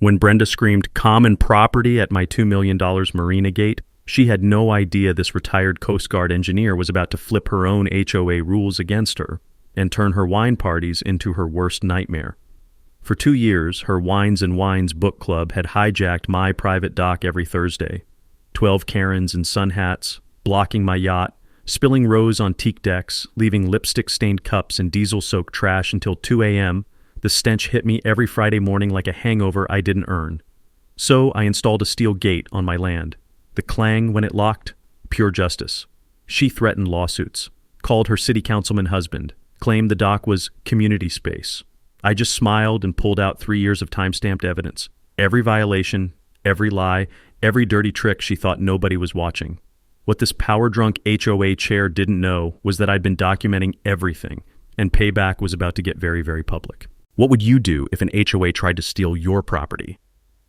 When Brenda screamed common property at my $2 million Marina gate, she had no idea this retired Coast Guard engineer was about to flip her own HOA rules against her and turn her wine parties into her worst nightmare. For 2 years, her Wines and Wines book club had hijacked my private dock every Thursday. 12 Karens in sun hats, blocking my yacht, spilling rose on teak decks, leaving lipstick-stained cups and diesel-soaked trash until 2 a.m. The stench hit me every Friday morning like a hangover I didn't earn. So I installed a steel gate on my land. The clang when it locked, pure justice. She threatened lawsuits, called her city councilman husband, claimed the dock was community space. I just smiled and pulled out 3 years of time-stamped evidence. Every violation, every lie, every dirty trick she thought nobody was watching. What this power-drunk HOA chair didn't know was that I'd been documenting everything, and payback was about to get very, very public. What would you do if an HOA tried to steal your property?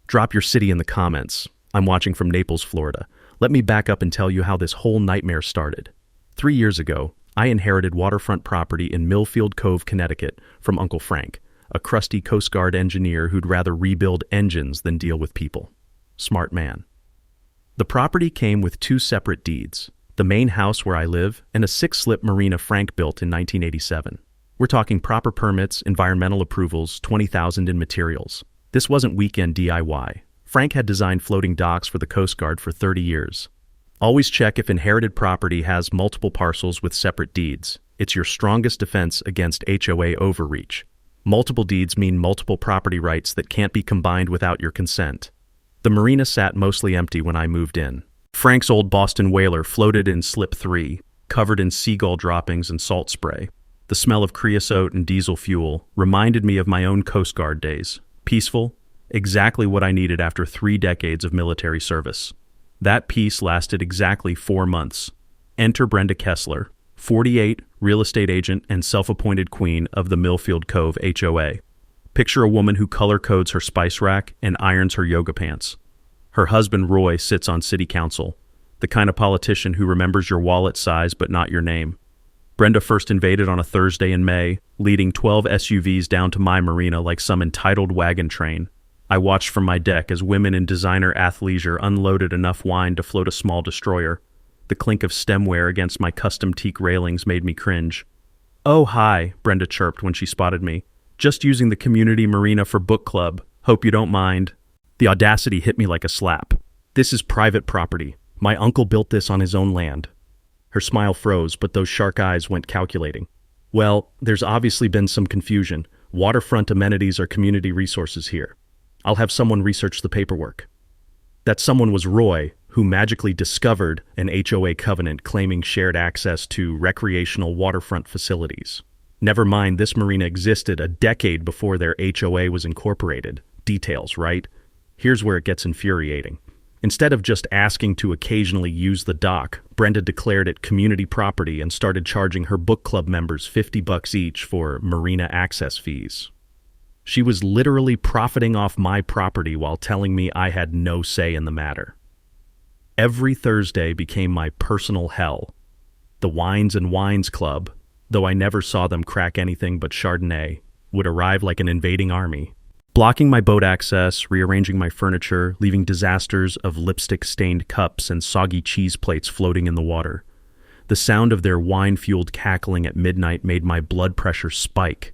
Drop your city in the comments. I'm watching from Naples, Florida. Let me back up and tell you how this whole nightmare started. 3 years ago, I inherited waterfront property in Millfield Cove, Connecticut from Uncle Frank, a crusty Coast Guard engineer who'd rather rebuild engines than deal with people. Smart man. The property came with 2 separate deeds, the main house where I live and a 6-slip marina Frank built in 1987. We're talking proper permits, environmental approvals, $20,000 in materials. This wasn't weekend DIY. Frank had designed floating docks for the Coast Guard for 30 years. Always check if inherited property has multiple parcels with separate deeds. It's your strongest defense against HOA overreach. Multiple deeds mean multiple property rights that can't be combined without your consent. The marina sat mostly empty when I moved in. Frank's old Boston whaler floated in slip 3, covered in seagull droppings and salt spray. The smell of creosote and diesel fuel reminded me of my own Coast Guard days. Peaceful, exactly what I needed after 3 decades of military service. That peace lasted exactly 4 months. Enter Brenda Kessler, 48, real estate agent and self-appointed queen of the Millfield Cove HOA. Picture a woman who color codes her spice rack and irons her yoga pants. Her husband Roy sits on city council, the kind of politician who remembers your wallet size but not your name. Brenda first invaded on a Thursday in May, leading 12 SUVs down to my marina like some entitled wagon train. I watched from my deck as women in designer athleisure unloaded enough wine to float a small destroyer. The clink of stemware against my custom teak railings made me cringe. "Oh, hi," Brenda chirped when she spotted me. "Just using the community marina for book club. Hope you don't mind." The audacity hit me like a slap. This is private property. My uncle built this on his own land. Her smile froze, but those shark eyes went calculating. Well, there's obviously been some confusion. Waterfront amenities are community resources here. I'll have someone research the paperwork. That someone was Roy, who magically discovered an HOA covenant claiming shared access to recreational waterfront facilities. Never mind, this marina existed a decade before their HOA was incorporated. Details, right? Here's where it gets infuriating. Instead of just asking to occasionally use the dock, Brenda declared it community property and started charging her book club members $50 each for marina access fees. She was literally profiting off my property while telling me I had no say in the matter. Every Thursday became my personal hell. The Wines and Wines Club, though I never saw them crack anything but Chardonnay, would arrive like an invading army, blocking my boat access, rearranging my furniture, leaving disasters of lipstick-stained cups and soggy cheese plates floating in the water. The sound of their wine-fueled cackling at midnight made my blood pressure spike.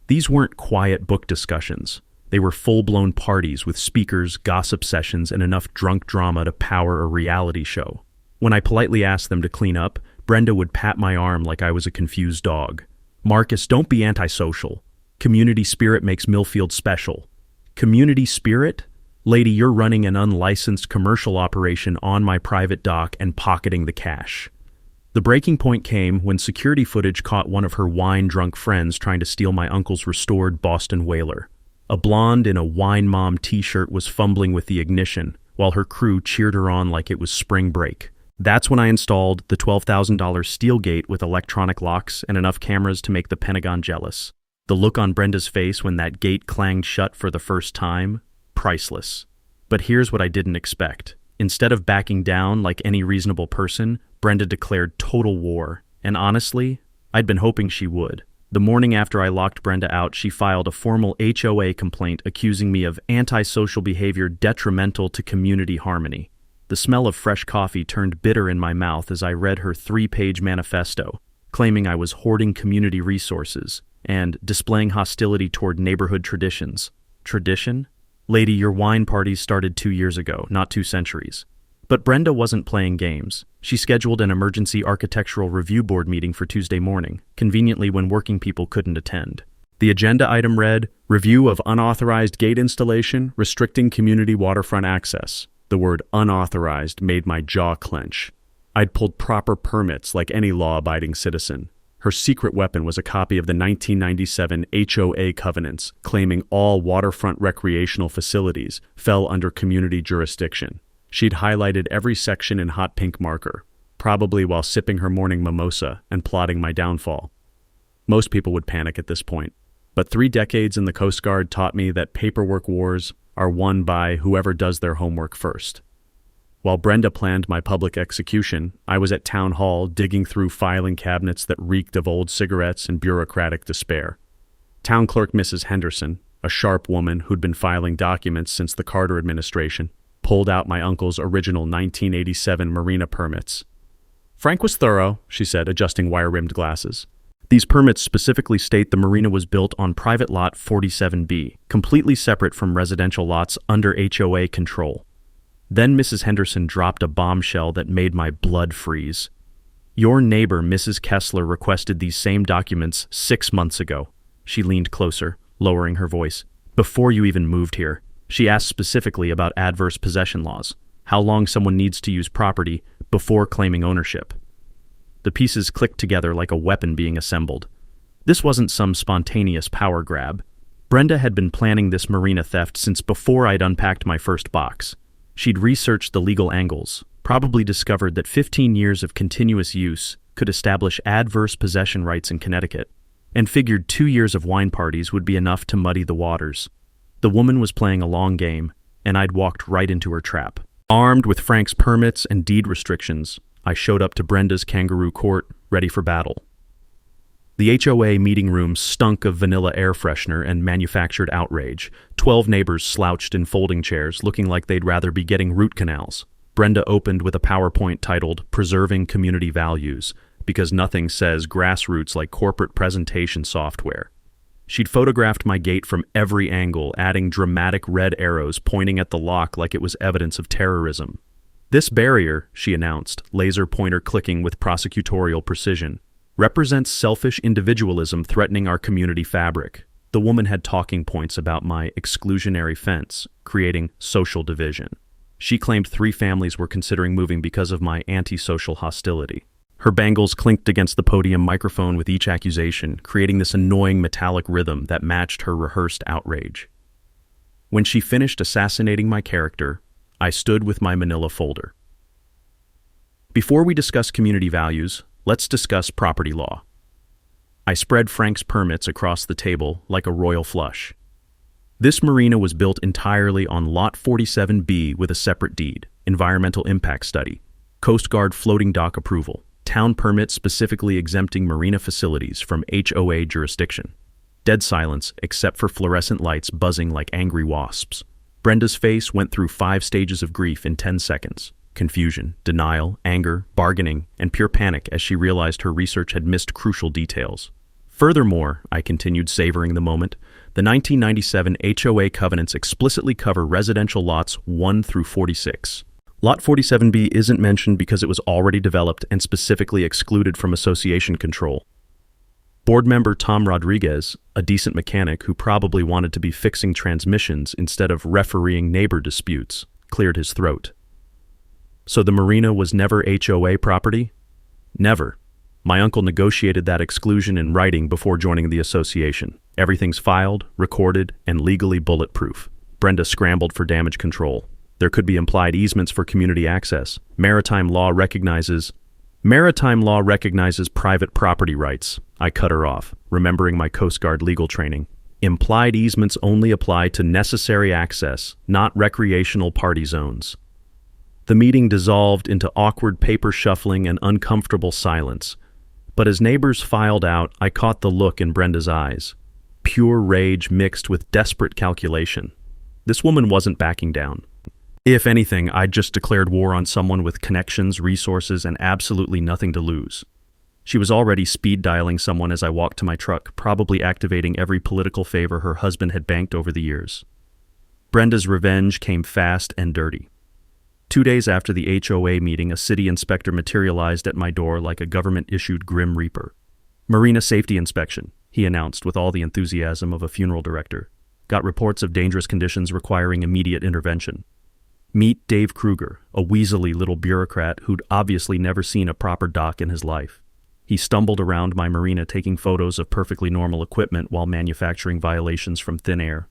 These weren't quiet book discussions. They were full-blown parties with speakers, gossip sessions, and enough drunk drama to power a reality show. When I politely asked them to clean up, Brenda would pat my arm like I was a confused dog. "Marcus, don't be antisocial. Community spirit makes Millfield special." Community spirit? Lady, you're running an unlicensed commercial operation on my private dock and pocketing the cash. The breaking point came when security footage caught one of her wine-drunk friends trying to steal my uncle's restored Boston whaler. A blonde in a Wine Mom t-shirt was fumbling with the ignition, while her crew cheered her on like it was spring break. That's when I installed the $12,000 steel gate with electronic locks and enough cameras to make the Pentagon jealous. The look on Brenda's face when that gate clanged shut for the first time, priceless. But here's what I didn't expect. Instead of backing down like any reasonable person, Brenda declared total war. And honestly, I'd been hoping she would. The morning after I locked Brenda out, she filed a formal HOA complaint accusing me of antisocial behavior detrimental to community harmony. The smell of fresh coffee turned bitter in my mouth as I read her 3-page manifesto, claiming I was hoarding community resources and displaying hostility toward neighborhood traditions. Tradition? Lady, your wine parties started 2 years ago, not 2 centuries. But Brenda wasn't playing games. She scheduled an emergency architectural review board meeting for Tuesday morning, conveniently when working people couldn't attend. The agenda item read, Review of unauthorized gate installation, restricting community waterfront access. The word unauthorized made my jaw clench. I'd pulled proper permits like any law-abiding citizen. Her secret weapon was a copy of the 1997 HOA covenants, claiming all waterfront recreational facilities fell under community jurisdiction. She'd highlighted every section in hot pink marker, probably while sipping her morning mimosa and plotting my downfall. Most people would panic at this point, but 3 decades in the Coast Guard taught me that paperwork wars are won by whoever does their homework first. While Brenda planned my public execution, I was at town hall digging through filing cabinets that reeked of old cigarettes and bureaucratic despair. Town clerk Mrs. Henderson, a sharp woman who'd been filing documents since the Carter administration, pulled out my uncle's original 1987 Marina permits. Frank was thorough, she said, adjusting wire-rimmed glasses. These permits specifically state the marina was built on private lot 47B, completely separate from residential lots under HOA control. Then Mrs. Henderson dropped a bombshell that made my blood freeze. Your neighbor, Mrs. Kessler, requested these same documents 6 months ago. She leaned closer, lowering her voice. Before you even moved here. She asked specifically about adverse possession laws, how long someone needs to use property before claiming ownership. The pieces clicked together like a weapon being assembled. This wasn't some spontaneous power grab. Brenda had been planning this marina theft since before I'd unpacked my first box. She'd researched the legal angles, probably discovered that 15 years of continuous use could establish adverse possession rights in Connecticut, and figured 2 years of wine parties would be enough to muddy the waters. The woman was playing a long game, and I'd walked right into her trap. Armed with Frank's permits and deed restrictions, I showed up to Brenda's kangaroo court, ready for battle. The HOA meeting room stunk of vanilla air freshener and manufactured outrage. 12 neighbors slouched in folding chairs, looking like they'd rather be getting root canals. Brenda opened with a PowerPoint titled Preserving Community Values, because nothing says grassroots like corporate presentation software. She'd photographed my gate from every angle, adding dramatic red arrows pointing at the lock like it was evidence of terrorism. This barrier, she announced, laser pointer clicking with prosecutorial precision, represents selfish individualism threatening our community fabric. The woman had talking points about my exclusionary fence, creating social division. She claimed 3 families were considering moving because of my antisocial hostility. Her bangles clinked against the podium microphone with each accusation, creating this annoying metallic rhythm that matched her rehearsed outrage. When she finished assassinating my character, I stood with my manila folder. Before we discuss community values, let's discuss property law. I spread Frank's permits across the table like a royal flush. This marina was built entirely on Lot 47B with a separate deed, environmental impact study, Coast Guard floating dock approval, town permit specifically exempting marina facilities from HOA jurisdiction. Dead silence except for fluorescent lights buzzing like angry wasps. Brenda's face went through 5 stages of grief in 10 seconds. Confusion, denial, anger, bargaining, and pure panic as she realized her research had missed crucial details. Furthermore, I continued, savoring the moment, the 1997 HOA covenants explicitly cover residential lots 1 through 46. Lot 47B isn't mentioned because it was already developed and specifically excluded from association control. Board member Tom Rodriguez, a decent mechanic who probably wanted to be fixing transmissions instead of refereeing neighbor disputes, cleared his throat. So the marina was never HOA property? Never. My uncle negotiated that exclusion in writing before joining the association. Everything's filed, recorded, and legally bulletproof. Brenda scrambled for damage control. There could be implied easements for community access. Maritime law recognizes private property rights. I cut her off, remembering my Coast Guard legal training. Implied easements only apply to necessary access, not recreational party zones. The meeting dissolved into awkward paper shuffling and uncomfortable silence. But as neighbors filed out, I caught the look in Brenda's eyes. Pure rage mixed with desperate calculation. This woman wasn't backing down. If anything, I'd just declared war on someone with connections, resources, and absolutely nothing to lose. She was already speed dialing someone as I walked to my truck, probably activating every political favor her husband had banked over the years. Brenda's revenge came fast and dirty. 2 days after the HOA meeting, a city inspector materialized at my door like a government-issued Grim Reaper. "Marina safety inspection," he announced with all the enthusiasm of a funeral director. "Got reports of dangerous conditions requiring immediate intervention." Meet Dave Kruger, a weaselly little bureaucrat who'd obviously never seen a proper dock in his life. He stumbled around my marina taking photos of perfectly normal equipment while manufacturing violations from thin air.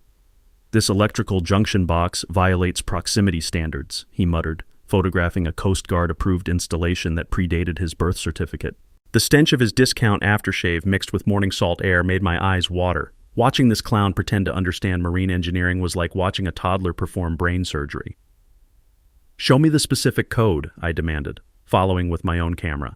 "This electrical junction box violates proximity standards," he muttered, photographing a Coast Guard-approved installation that predated his birth certificate. The stench of his discount aftershave mixed with morning salt air made my eyes water. Watching this clown pretend to understand marine engineering was like watching a toddler perform brain surgery. "Show me the specific code," I demanded, following with my own camera.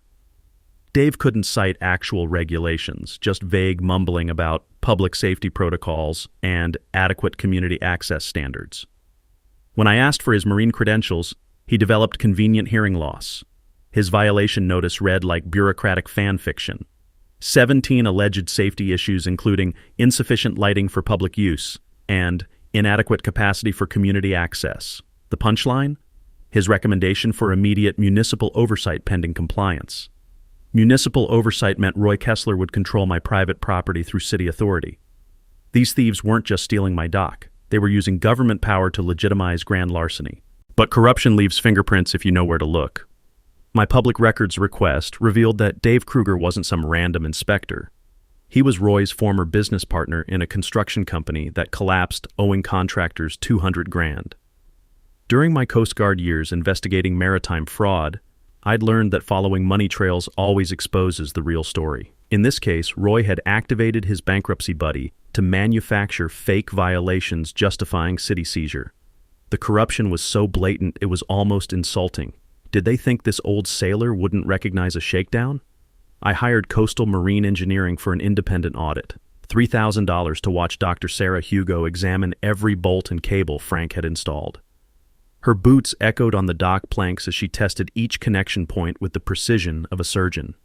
Dave couldn't cite actual regulations, just vague mumbling about public safety protocols and adequate community access standards. When I asked for his marine credentials, he developed convenient hearing loss. His violation notice read like bureaucratic fan fiction. 17 alleged safety issues including insufficient lighting for public use and inadequate capacity for community access. The punchline? His recommendation for immediate municipal oversight pending compliance. Municipal oversight meant Roy Kessler would control my private property through city authority. These thieves weren't just stealing my dock. They were using government power to legitimize grand larceny. But corruption leaves fingerprints if you know where to look. My public records request revealed that Dave Kruger wasn't some random inspector. He was Roy's former business partner in a construction company that collapsed, owing contractors $200,000. During my Coast Guard years investigating maritime fraud, I'd learned that following money trails always exposes the real story. In this case, Roy had activated his bankruptcy buddy to manufacture fake violations justifying city seizure. The corruption was so blatant it was almost insulting. Did they think this old sailor wouldn't recognize a shakedown? I hired Coastal Marine Engineering for an independent audit. $3,000 to watch Dr. Sarah Hugo examine every bolt and cable Frank had installed. Her boots echoed on the dock planks as she tested each connection point with the precision of a surgeon.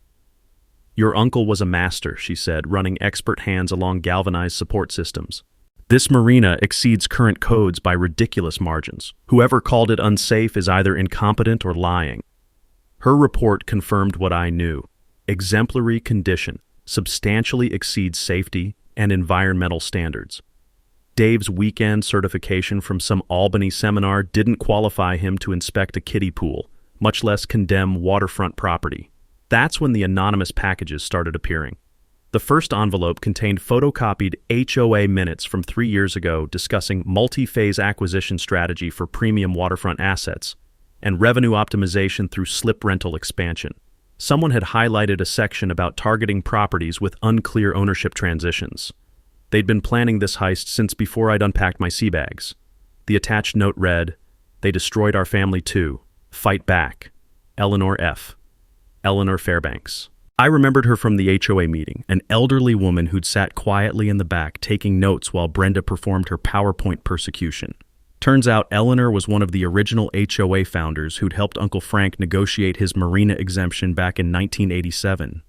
"Your uncle was a master," she said, running expert hands along galvanized support systems. "This marina exceeds current codes by ridiculous margins. Whoever called it unsafe is either incompetent or lying." Her report confirmed what I knew. Exemplary condition, substantially exceeds safety and environmental standards. Dave's weekend certification from some Albany seminar didn't qualify him to inspect a kiddie pool, much less condemn waterfront property. That's when the anonymous packages started appearing. The first envelope contained photocopied HOA minutes from 3 years ago discussing multi-phase acquisition strategy for premium waterfront assets and revenue optimization through slip rental expansion. Someone had highlighted a section about targeting properties with unclear ownership transitions. They'd been planning this heist since before I'd unpacked my sea bags. The attached note read, "They destroyed our family too. Fight back. Eleanor F. Eleanor Fairbanks." I remembered her from the HOA meeting, an elderly woman who'd sat quietly in the back taking notes while Brenda performed her PowerPoint persecution. Turns out Eleanor was one of the original HOA founders who'd helped Uncle Frank negotiate his marina exemption back in 1987.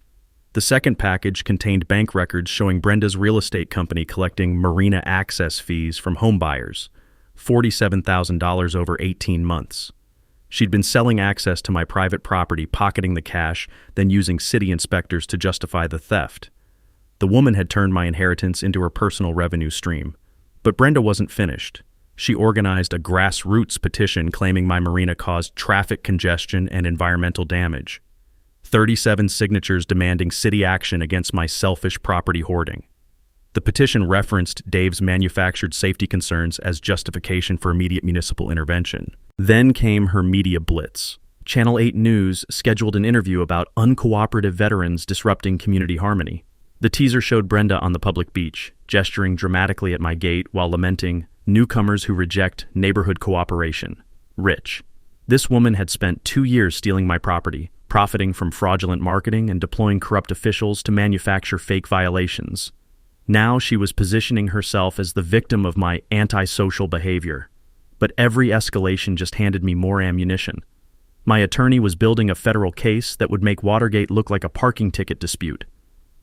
The second package contained bank records showing Brenda's real estate company collecting marina access fees from home buyers, $47,000 over 18 months. She'd been selling access to my private property, pocketing the cash, then using city inspectors to justify the theft. The woman had turned my inheritance into her personal revenue stream. But Brenda wasn't finished. She organized a grassroots petition claiming my marina caused traffic congestion and environmental damage. 37 signatures demanding city action against my selfish property hoarding. The petition referenced Dave's manufactured safety concerns as justification for immediate municipal intervention. Then came her media blitz. Channel 8 News scheduled an interview about uncooperative veterans disrupting community harmony. The teaser showed Brenda on the public beach, gesturing dramatically at my gate while lamenting newcomers who reject neighborhood cooperation. Rich. This woman had spent 2 years stealing my property, profiting from fraudulent marketing and deploying corrupt officials to manufacture fake violations. Now she was positioning herself as the victim of my antisocial behavior. But every escalation just handed me more ammunition. My attorney was building a federal case that would make Watergate look like a parking ticket dispute.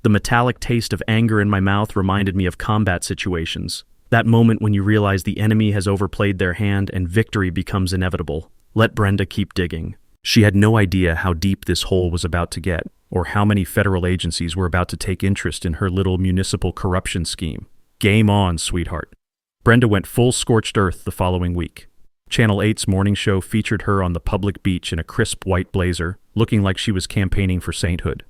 The metallic taste of anger in my mouth reminded me of combat situations. That moment when you realize the enemy has overplayed their hand and victory becomes inevitable. Let Brenda keep digging. She had no idea how deep this hole was about to get, or how many federal agencies were about to take interest in her little municipal corruption scheme. Game on, sweetheart. Brenda went full scorched earth the following week. Channel 8's morning show featured her on the public beach in a crisp white blazer, looking like she was campaigning for sainthood.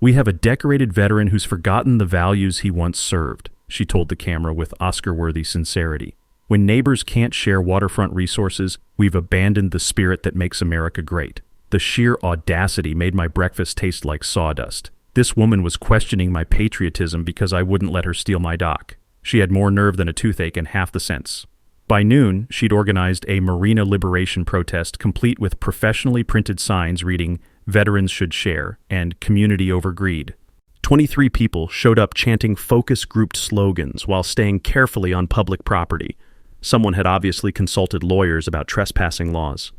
"We have a decorated veteran who's forgotten the values he once served," she told the camera with Oscar-worthy sincerity. "When neighbors can't share waterfront resources, we've abandoned the spirit that makes America great." The sheer audacity made my breakfast taste like sawdust. This woman was questioning my patriotism because I wouldn't let her steal my dock. She had more nerve than a toothache and half the sense. By noon, she'd organized a Marina liberation protest complete with professionally printed signs reading, "Veterans should share," and "Community over greed." 23 people showed up chanting focus-grouped slogans while staying carefully on public property. Someone had obviously consulted lawyers about trespassing laws.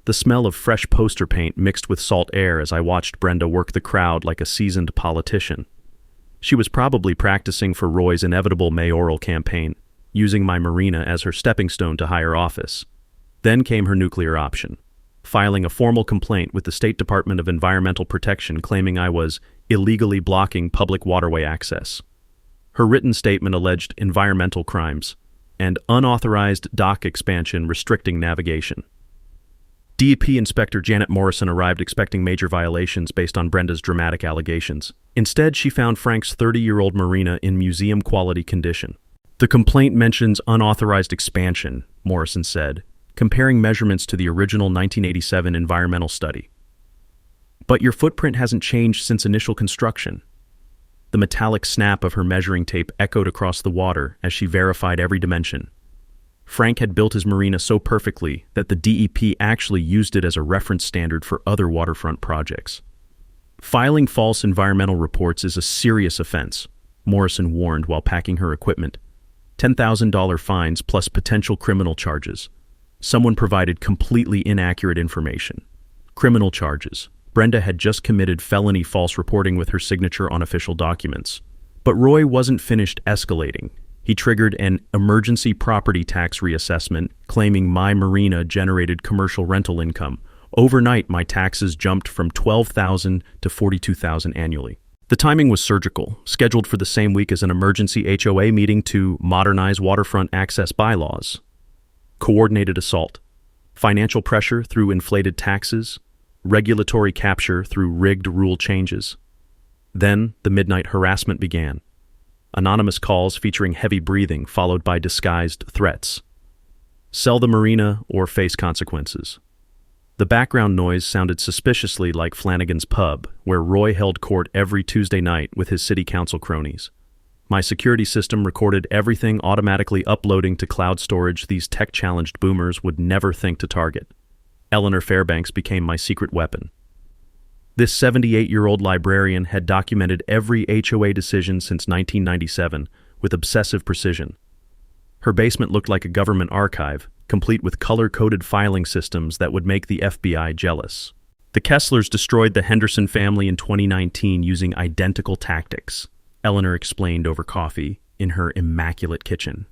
The smell of fresh poster paint mixed with salt air as I watched Brenda work the crowd like a seasoned politician. She was probably practicing for Roy's inevitable mayoral campaign, using my Marina as her stepping stone to higher office. Then came her nuclear option, filing a formal complaint with the State Department of Environmental Protection claiming I was illegally blocking public waterway access. Her written statement alleged environmental crimes and unauthorized dock expansion restricting navigation. DEP Inspector Janet Morrison arrived expecting major violations based on Brenda's dramatic allegations. Instead, she found Frank's 30-year-old Marina in museum-quality condition. "The complaint mentions unauthorized expansion," Morrison said, comparing measurements to the original 1987 environmental study. "But your footprint hasn't changed since initial construction." The metallic snap of her measuring tape echoed across the water as she verified every dimension. Frank had built his Marina so perfectly that the DEP actually used it as a reference standard for other waterfront projects. "Filing false environmental reports is a serious offense," Morrison warned while packing her equipment. $10,000 fines plus potential criminal charges. Someone provided completely inaccurate information. Criminal charges. Brenda had just committed felony false reporting with her signature on official documents. But Roy wasn't finished escalating. He triggered an emergency property tax reassessment, claiming my Marina generated commercial rental income. Overnight, my taxes jumped from $12,000 to $42,000 annually. The timing was surgical, scheduled for the same week as an emergency HOA meeting to modernize waterfront access bylaws. Coordinated assault. Financial pressure through inflated taxes. Regulatory capture through rigged rule changes. Then, the midnight harassment began. Anonymous calls featuring heavy breathing followed by disguised threats. Sell the Marina or face consequences. The background noise sounded suspiciously like Flanagan's Pub, where Roy held court every Tuesday night with his city council cronies. My security system recorded everything, automatically uploading to cloud storage these tech-challenged boomers would never think to target. Eleanor Fairbanks became my secret weapon. This 78-year-old librarian had documented every HOA decision since 1997 with obsessive precision. Her basement looked like a government archive, complete with color-coded filing systems that would make the FBI jealous. The Kesslers destroyed the Henderson family in 2019 using identical tactics, Eleanor explained over coffee in her immaculate kitchen.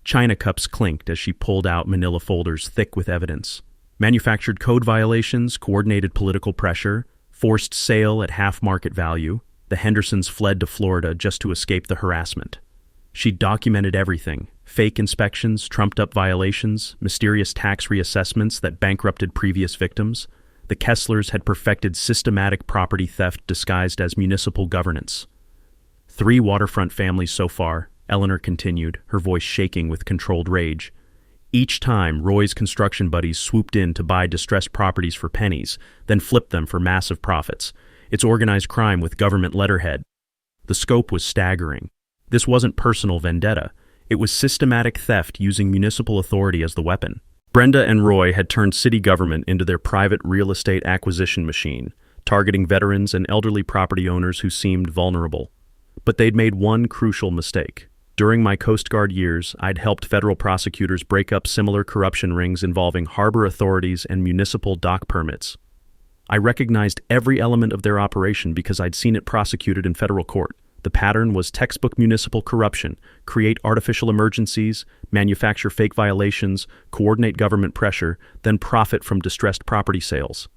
China cups clinked as she pulled out manila folders thick with evidence. Manufactured code violations, coordinated political pressure, forced sale at half market value. The Hendersons fled to Florida just to escape the harassment. She documented everything: fake inspections, trumped-up violations, mysterious tax reassessments that bankrupted previous victims. The Kesslers had perfected systematic property theft disguised as municipal governance. 3 waterfront families so far, Eleanor continued, her voice shaking with controlled rage. Each time, Roy's construction buddies swooped in to buy distressed properties for pennies, then flipped them for massive profits. It's organized crime with government letterhead. The scope was staggering. This wasn't personal vendetta. It was systematic theft using municipal authority as the weapon. Brenda and Roy had turned city government into their private real estate acquisition machine, targeting veterans and elderly property owners who seemed vulnerable. But they'd made one crucial mistake. During my Coast Guard years, I'd helped federal prosecutors break up similar corruption rings involving harbor authorities and municipal dock permits. I recognized every element of their operation because I'd seen it prosecuted in federal court. The pattern was textbook municipal corruption: create artificial emergencies, manufacture fake violations, coordinate government pressure, then profit from distressed property sales.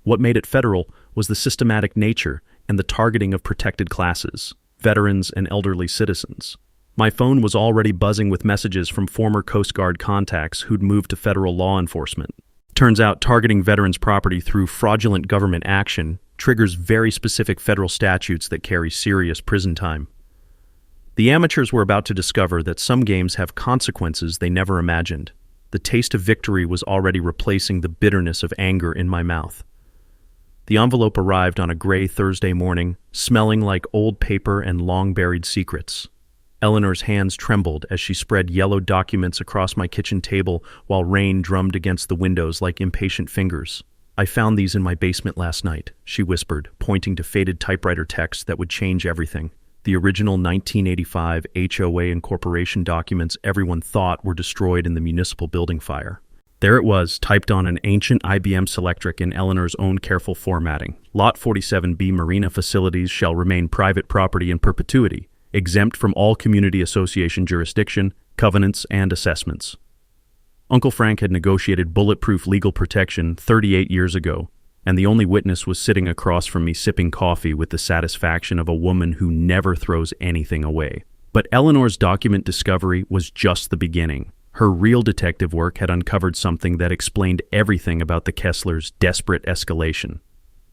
What made it federal was the systematic nature and the targeting of protected classes, veterans and elderly citizens. My phone was already buzzing with messages from former Coast Guard contacts who'd moved to federal law enforcement. Turns out targeting veterans' property through fraudulent government action triggers very specific federal statutes that carry serious prison time. The amateurs were about to discover that some games have consequences they never imagined. The taste of victory was already replacing the bitterness of anger in my mouth. The envelope arrived on a gray Thursday morning, smelling like old paper and long-buried secrets. Eleanor's hands trembled as she spread yellow documents across my kitchen table while rain drummed against the windows like impatient fingers. "I found these in my basement last night," she whispered, pointing to faded typewriter text that would change everything. The original 1985 HOA incorporation documents everyone thought were destroyed in the municipal building fire. There it was, typed on an ancient IBM Selectric in Eleanor's own careful formatting. Lot 47B Marina facilities shall remain private property in perpetuity, exempt from all community association jurisdiction, covenants, and assessments. Uncle Frank had negotiated bulletproof legal protection 38 years ago, and the only witness was sitting across from me sipping coffee with the satisfaction of a woman who never throws anything away. But Eleanor's document discovery was just the beginning. Her real detective work had uncovered something that explained everything about the Kesslers' desperate escalation.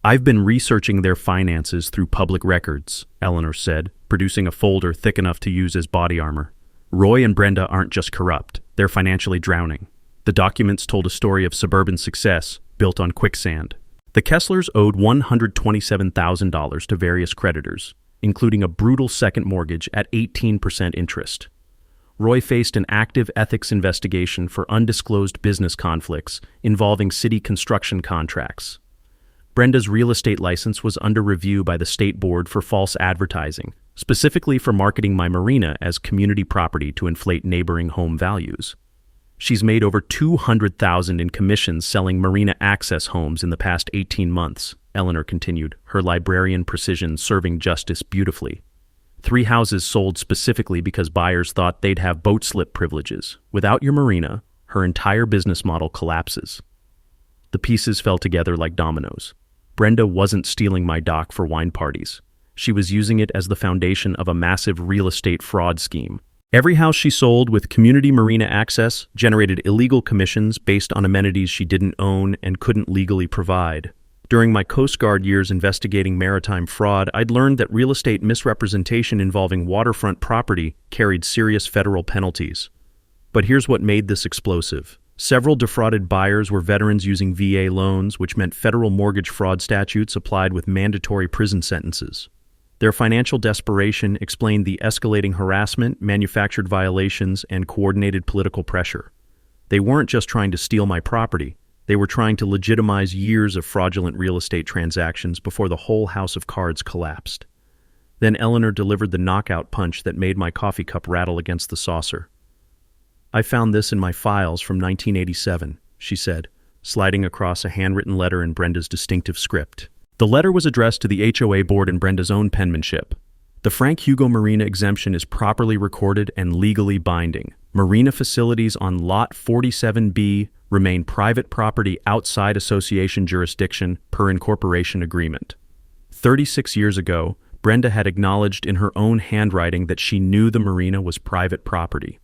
"I've been researching their finances through public records," Eleanor said, producing a folder thick enough to use as body armor. "Roy and Brenda aren't just corrupt, they're financially drowning." The documents told a story of suburban success built on quicksand. The Kesslers owed $127,000 to various creditors, including a brutal second mortgage at 18% interest. Roy faced an active ethics investigation for undisclosed business conflicts involving city construction contracts. Brenda's real estate license was under review by the state board for false advertising, specifically for marketing my marina as community property to inflate neighboring home values. She's made over $200,000 in commissions selling marina access homes in the past 18 months, Eleanor continued, her librarian precision serving justice beautifully. 3 houses sold specifically because buyers thought they'd have boat slip privileges. Without your marina, her entire business model collapses. The pieces fell together like dominoes. Brenda wasn't stealing my dock for wine parties. She was using it as the foundation of a massive real estate fraud scheme. Every house she sold with community marina access generated illegal commissions based on amenities she didn't own and couldn't legally provide. During my Coast Guard years investigating maritime fraud, I'd learned that real estate misrepresentation involving waterfront property carried serious federal penalties. But here's what made this explosive. Several defrauded buyers were veterans using VA loans, which meant federal mortgage fraud statutes applied with mandatory prison sentences. Their financial desperation explained the escalating harassment, manufactured violations, and coordinated political pressure. They weren't just trying to steal my property. They were trying to legitimize years of fraudulent real estate transactions before the whole house of cards collapsed. Then Eleanor delivered the knockout punch that made my coffee cup rattle against the saucer. "I found this in my files from 1987, she said, sliding across a handwritten letter in Brenda's distinctive script. The letter was addressed to the HOA board in Brenda's own penmanship. The Frank Hugo Marina exemption is properly recorded and legally binding. Marina facilities on Lot 47B remain private property outside association jurisdiction per incorporation agreement." 36 years ago, Brenda had acknowledged in her own handwriting that she knew the marina was private property.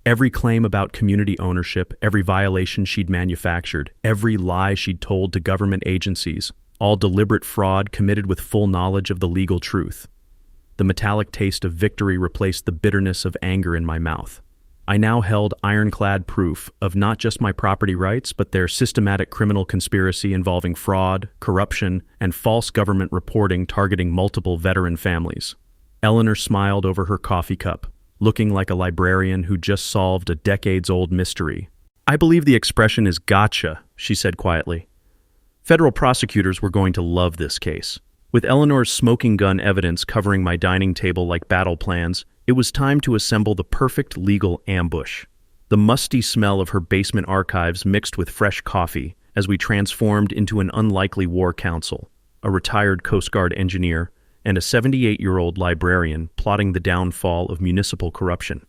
Every claim about community ownership, every violation she'd manufactured, every lie she'd told to government agencies, all deliberate fraud committed with full knowledge of the legal truth. The metallic taste of victory replaced the bitterness of anger in my mouth. I now held ironclad proof of not just my property rights, but their systematic criminal conspiracy involving fraud, corruption, and false government reporting targeting multiple veteran families. Eleanor smiled over her coffee cup, looking like a librarian who just solved a decades-old mystery. "I believe the expression is gotcha," she said quietly. Federal prosecutors were going to love this case. With Eleanor's smoking gun evidence covering my dining table like battle plans, it was time to assemble the perfect legal ambush. The musty smell of her basement archives mixed with fresh coffee as we transformed into an unlikely war counsel, a retired Coast Guard engineer, and a 78-year-old librarian plotting the downfall of municipal corruption.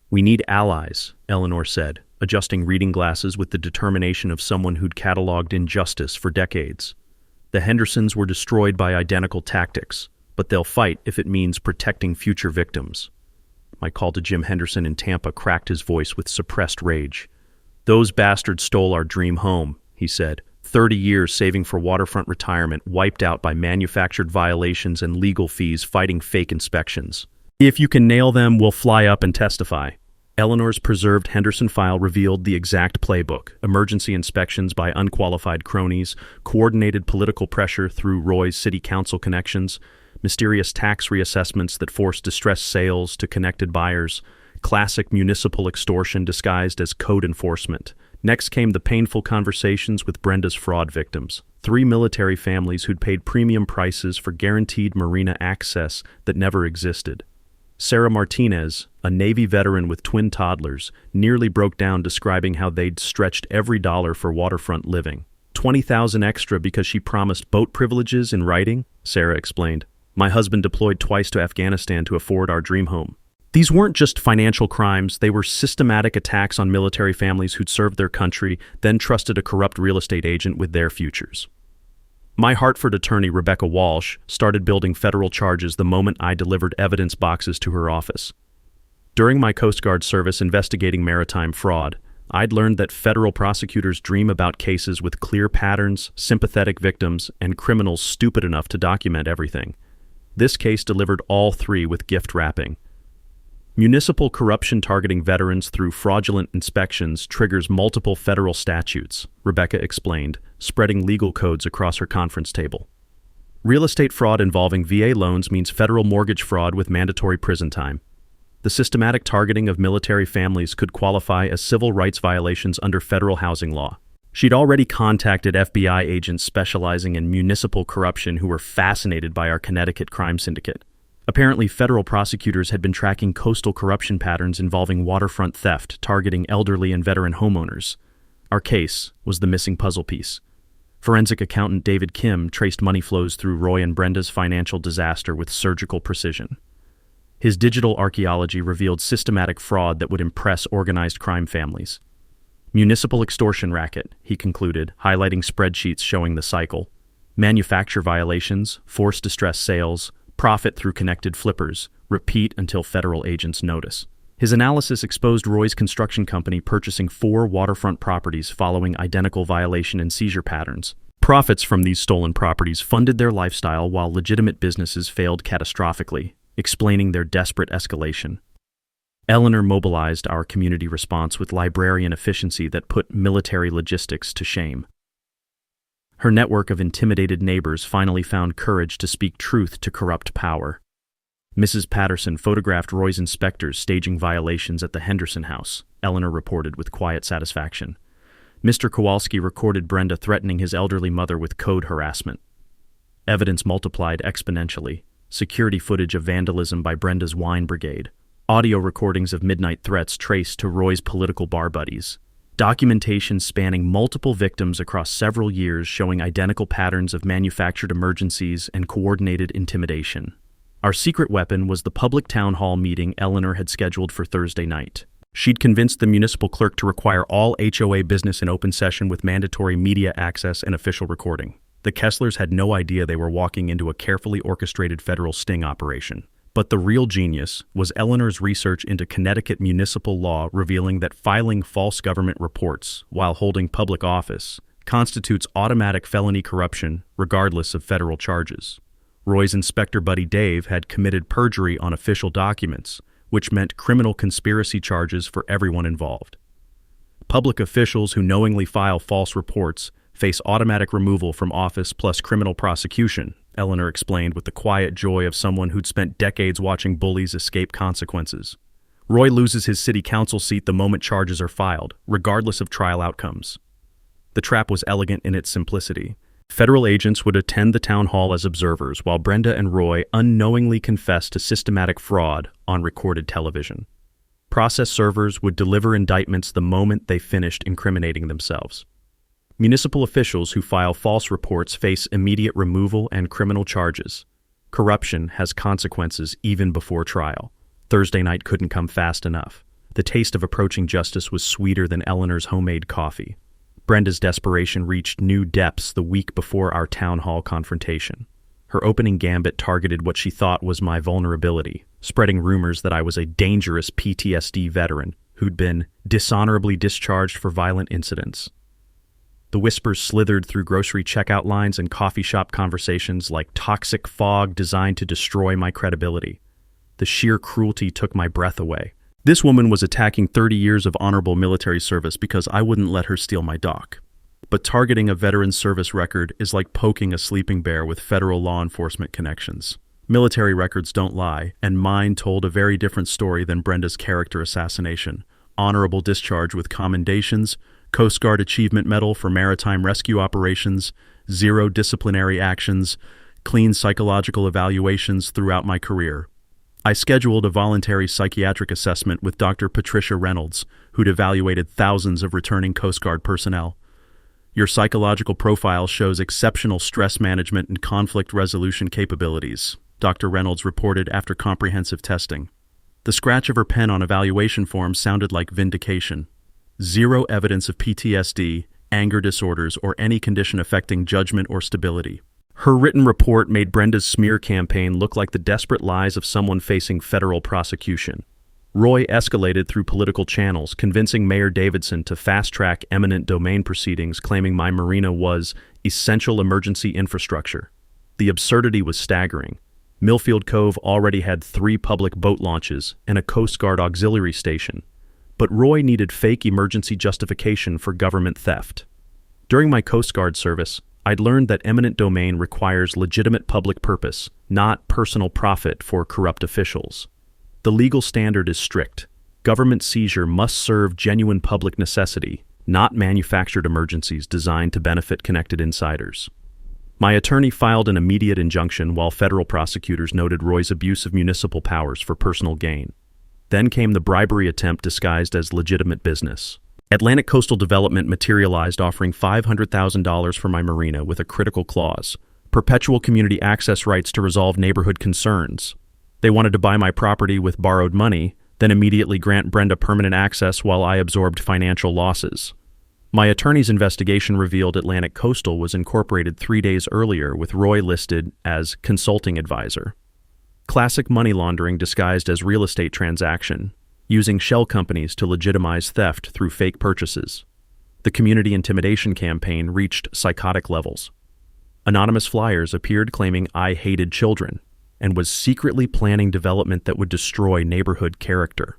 "We need allies," Eleanor said, adjusting reading glasses with the determination of someone who'd cataloged injustice for decades. "The Hendersons were destroyed by identical tactics, but they'll fight if it means protecting future victims." My call to Jim Henderson in Tampa cracked his voice with suppressed rage. "Those bastards stole our dream home," he said. 30 years saving for waterfront retirement wiped out by manufactured violations and legal fees fighting fake inspections. "If you can nail them, we'll fly up and testify." Eleanor's preserved Henderson file revealed the exact playbook: emergency inspections by unqualified cronies, coordinated political pressure through Roy's city council connections, mysterious tax reassessments that forced distressed sales to connected buyers, classic municipal extortion disguised as code enforcement. Next came the painful conversations with Brenda's fraud victims, 3 military families who'd paid premium prices for guaranteed Marina access that never existed. Sarah Martinez, a Navy veteran with twin toddlers, nearly broke down describing how they'd stretched every dollar for waterfront living. $20,000 extra because she promised boat privileges in writing, Sarah explained. "My husband deployed twice to Afghanistan to afford our dream home." These weren't just financial crimes, they were systematic attacks on military families who'd served their country, then trusted a corrupt real estate agent with their futures. My Hartford attorney, Rebecca Walsh, started building federal charges the moment I delivered evidence boxes to her office. During my Coast Guard service investigating maritime fraud, I'd learned that federal prosecutors dream about cases with clear patterns, sympathetic victims, and criminals stupid enough to document everything. This case delivered all 3 with gift wrapping. Municipal corruption targeting veterans through fraudulent inspections triggers multiple federal statutes, Rebecca explained, spreading legal codes across her conference table. Real estate fraud involving VA loans means federal mortgage fraud with mandatory prison time. The systematic targeting of military families could qualify as civil rights violations under federal housing law. She'd already contacted FBI agents specializing in municipal corruption who were fascinated by our Connecticut crime syndicate. Apparently, federal prosecutors had been tracking coastal corruption patterns involving waterfront theft, targeting elderly and veteran homeowners. Our case was the missing puzzle piece. Forensic accountant David Kim traced money flows through Roy and Brenda's financial disaster with surgical precision. His digital archaeology revealed systematic fraud that would impress organized crime families. Municipal extortion racket, he concluded, highlighting spreadsheets showing the cycle. Manufacture violations, forced distress sales, profit through connected flippers, repeat until federal agents notice. His analysis exposed Roy's construction company purchasing 4 waterfront properties following identical violation and seizure patterns. Profits from these stolen properties funded their lifestyle while legitimate businesses failed catastrophically, explaining their desperate escalation. Eleanor mobilized our community response with librarian efficiency that put military logistics to shame. Her network of intimidated neighbors finally found courage to speak truth to corrupt power. Mrs. Patterson photographed Roy's inspectors staging violations at the Henderson house, Eleanor reported with quiet satisfaction. Mr. Kowalski recorded Brenda threatening his elderly mother with code harassment. Evidence multiplied exponentially. Security footage of vandalism by Brenda's wine brigade. Audio recordings of midnight threats traced to Roy's political bar buddies. Documentation spanning multiple victims across several years showing identical patterns of manufactured emergencies and coordinated intimidation. Our secret weapon was the public town hall meeting Eleanor had scheduled for Thursday night. She'd convinced the municipal clerk to require all HOA business in open session with mandatory media access and official recording. The Kesslers had no idea they were walking into a carefully orchestrated federal sting operation. But the real genius was Eleanor's research into Connecticut municipal law revealing that filing false government reports while holding public office constitutes automatic felony corruption regardless of federal charges. Roy's inspector buddy Dave had committed perjury on official documents, which meant criminal conspiracy charges for everyone involved. Public officials who knowingly file false reports face automatic removal from office plus criminal prosecution, Eleanor explained with the quiet joy of someone who'd spent decades watching bullies escape consequences. Roy loses his city council seat the moment charges are filed, regardless of trial outcomes. The trap was elegant in its simplicity. Federal agents would attend the town hall as observers, while Brenda and Roy unknowingly confessed to systematic fraud on recorded television. Process servers would deliver indictments the moment they finished incriminating themselves. Municipal officials who file false reports face immediate removal and criminal charges. Corruption has consequences even before trial. Thursday night couldn't come fast enough. The taste of approaching justice was sweeter than Eleanor's homemade coffee. Brenda's desperation reached new depths the week before our town hall confrontation. Her opening gambit targeted what she thought was my vulnerability, spreading rumors that I was a dangerous PTSD veteran who'd been dishonorably discharged for violent incidents. The whispers slithered through grocery checkout lines and coffee shop conversations like toxic fog designed to destroy my credibility. The sheer cruelty took my breath away. This woman was attacking 30 years of honorable military service because I wouldn't let her steal my dock. But targeting a veteran's service record is like poking a sleeping bear with federal law enforcement connections. Military records don't lie, and mine told a very different story than Brenda's character assassination. Honorable discharge with commendations, Coast Guard Achievement Medal for maritime rescue operations, 0 disciplinary actions, clean psychological evaluations throughout my career. I scheduled a voluntary psychiatric assessment with Dr. Patricia Reynolds, who'd evaluated thousands of returning Coast Guard personnel. Your psychological profile shows exceptional stress management and conflict resolution capabilities, Dr. Reynolds reported after comprehensive testing. The scratch of her pen on evaluation forms sounded like vindication. 0 evidence of PTSD, anger disorders, or any condition affecting judgment or stability. Her written report made Brenda's smear campaign look like the desperate lies of someone facing federal prosecution. Roy escalated through political channels, convincing Mayor Davidson to fast-track eminent domain proceedings, claiming my marina was essential emergency infrastructure. The absurdity was staggering. Millfield Cove already had 3 public boat launches and a Coast Guard auxiliary station. But Roy needed fake emergency justification for government theft. During my Coast Guard service, I'd learned that eminent domain requires legitimate public purpose, not personal profit for corrupt officials. The legal standard is strict. Government seizure must serve genuine public necessity, not manufactured emergencies designed to benefit connected insiders. My attorney filed an immediate injunction while federal prosecutors noted Roy's abuse of municipal powers for personal gain. Then came the bribery attempt disguised as legitimate business. Atlantic Coastal Development materialized offering $500,000 for my marina with a critical clause: perpetual community access rights to resolve neighborhood concerns. They wanted to buy my property with borrowed money, then immediately grant Brenda permanent access while I absorbed financial losses. My attorney's investigation revealed Atlantic Coastal was incorporated 3 days earlier with Roy listed as consulting advisor. Classic money laundering disguised as real estate transaction, using shell companies to legitimize theft through fake purchases. The community intimidation campaign reached psychotic levels. Anonymous flyers appeared claiming I hated children and was secretly planning development that would destroy neighborhood character.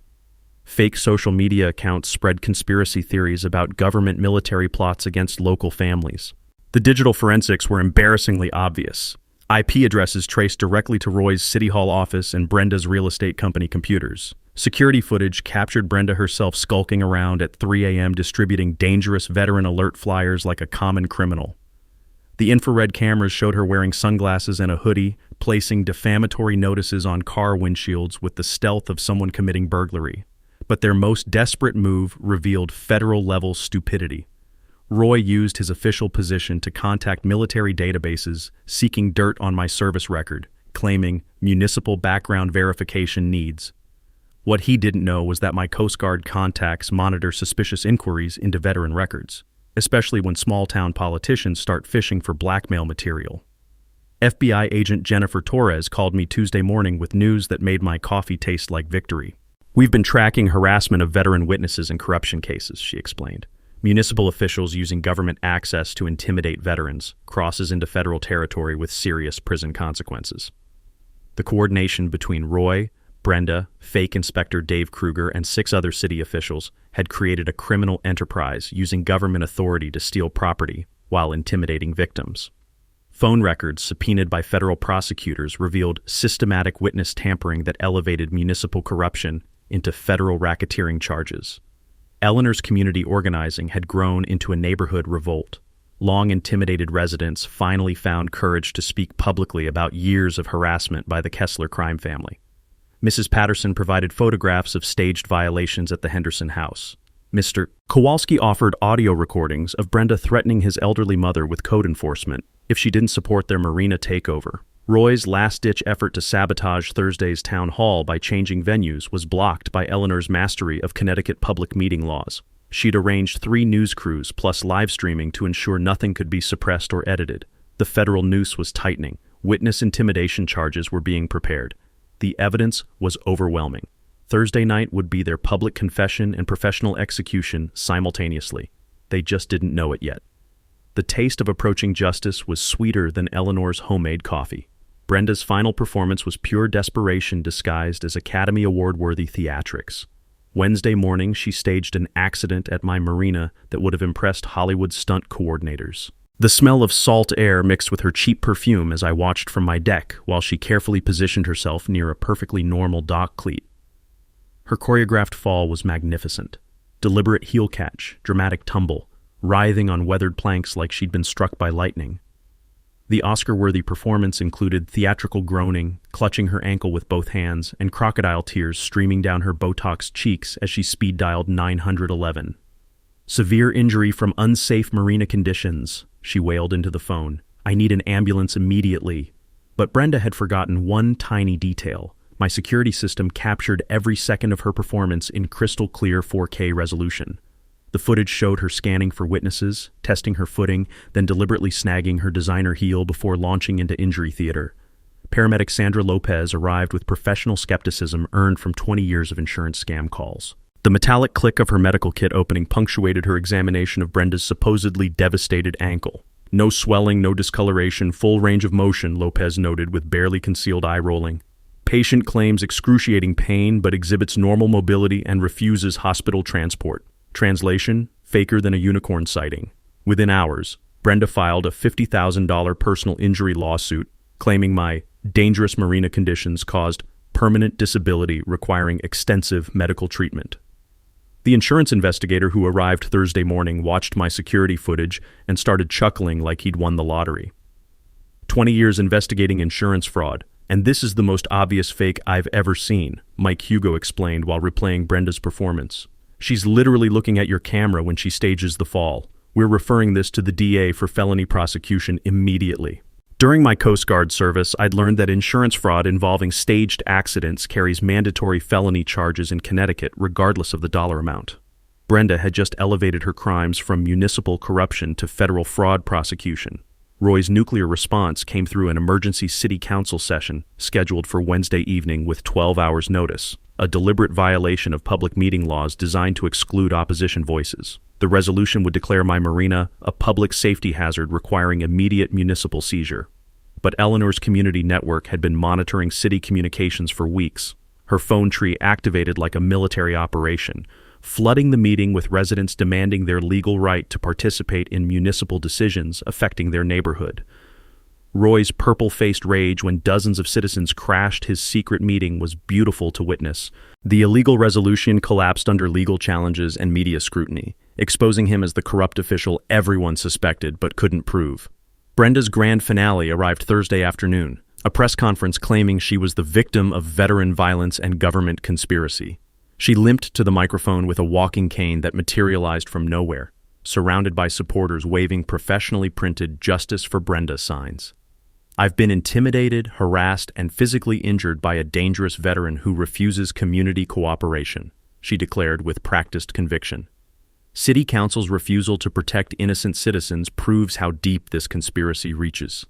Fake social media accounts spread conspiracy theories about government military plots against local families. The digital forensics were embarrassingly obvious. IP addresses traced directly to Roy's City Hall office and Brenda's real estate company computers. Security footage captured Brenda herself skulking around at 3 a.m. distributing dangerous veteran alert flyers like a common criminal. The infrared cameras showed her wearing sunglasses and a hoodie, placing defamatory notices on car windshields with the stealth of someone committing burglary. But their most desperate move revealed federal-level stupidity. Roy used his official position to contact military databases seeking dirt on my service record, claiming municipal background verification needs. What he didn't know was that my Coast Guard contacts monitor suspicious inquiries into veteran records, especially when small-town politicians start fishing for blackmail material. FBI agent Jennifer Torres called me Tuesday morning with news that made my coffee taste like victory. "We've been tracking harassment of veteran witnesses in corruption cases," she explained. "Municipal officials using government access to intimidate veterans crosses into federal territory with serious prison consequences." The coordination between Roy, Brenda, fake Inspector Dave Kruger, and 6 other city officials had created a criminal enterprise using government authority to steal property while intimidating victims. Phone records subpoenaed by federal prosecutors revealed systematic witness tampering that elevated municipal corruption into federal racketeering charges. Eleanor's community organizing had grown into a neighborhood revolt. Long intimidated residents finally found courage to speak publicly about years of harassment by the Kessler crime family. Mrs. Patterson provided photographs of staged violations at the Henderson house. Mr. Kowalski offered audio recordings of Brenda threatening his elderly mother with code enforcement if she didn't support their Marina takeover. Roy's last-ditch effort to sabotage Thursday's town hall by changing venues was blocked by Eleanor's mastery of Connecticut public meeting laws. She'd arranged 3 news crews plus live streaming to ensure nothing could be suppressed or edited. The federal noose was tightening. Witness intimidation charges were being prepared. The evidence was overwhelming. Thursday night would be their public confession and professional execution simultaneously. They just didn't know it yet. The taste of approaching justice was sweeter than Eleanor's homemade coffee. Brenda's final performance was pure desperation disguised as Academy Award-worthy theatrics. Wednesday morning, she staged an accident at my Marina that would have impressed Hollywood stunt coordinators. The smell of salt air mixed with her cheap perfume as I watched from my deck while she carefully positioned herself near a perfectly normal dock cleat. Her choreographed fall was magnificent. Deliberate heel catch, dramatic tumble, writhing on weathered planks like she'd been struck by lightning. The Oscar-worthy performance included theatrical groaning, clutching her ankle with both hands, and crocodile tears streaming down her Botox cheeks as she speed-dialed 911. "Severe injury from unsafe marina conditions," she wailed into the phone. "I need an ambulance immediately." But Brenda had forgotten one tiny detail. My security system captured every second of her performance in crystal-clear 4K resolution. The footage showed her scanning for witnesses, testing her footing, then deliberately snagging her designer heel before launching into injury theater. Paramedic Sandra Lopez arrived with professional skepticism earned from 20 years of insurance scam calls. The metallic click of her medical kit opening punctuated her examination of Brenda's supposedly devastated ankle. "No swelling, no discoloration, full range of motion," Lopez noted with barely concealed eye rolling. "Patient claims excruciating pain but exhibits normal mobility and refuses hospital transport." Translation: faker than a unicorn sighting. Within hours, Brenda filed a $50,000 personal injury lawsuit claiming my dangerous marina conditions caused permanent disability requiring extensive medical treatment. The insurance investigator who arrived Thursday morning watched my security footage and started chuckling like he'd won the lottery. 20 years investigating insurance fraud, and this is the most obvious fake I've ever seen, Mike Hugo explained while replaying Brenda's performance. "She's literally looking at your camera when she stages the fall. We're referring this to the DA for felony prosecution immediately." During my Coast Guard service, I'd learned that insurance fraud involving staged accidents carries mandatory felony charges in Connecticut regardless of the dollar amount. Brenda had just elevated her crimes from municipal corruption to federal fraud prosecution. Roy's nuclear response came through an emergency city council session scheduled for Wednesday evening with 12 hours notice, a deliberate violation of public meeting laws designed to exclude opposition voices. The resolution would declare my Marina a public safety hazard requiring immediate municipal seizure. But Eleanor's community network had been monitoring city communications for weeks. Her phone tree activated like a military operation, flooding the meeting with residents demanding their legal right to participate in municipal decisions affecting their neighborhood. Roy's purple-faced rage when dozens of citizens crashed his secret meeting was beautiful to witness. The illegal resolution collapsed under legal challenges and media scrutiny, exposing him as the corrupt official everyone suspected but couldn't prove. Brenda's grand finale arrived Thursday afternoon, a press conference claiming she was the victim of veteran violence and government conspiracy. She limped to the microphone with a walking cane that materialized from nowhere, surrounded by supporters waving professionally printed "Justice for Brenda" signs. "I've been intimidated, harassed, and physically injured by a dangerous veteran who refuses community cooperation," she declared with practiced conviction. City Council's refusal to protect innocent citizens proves how deep this conspiracy reaches.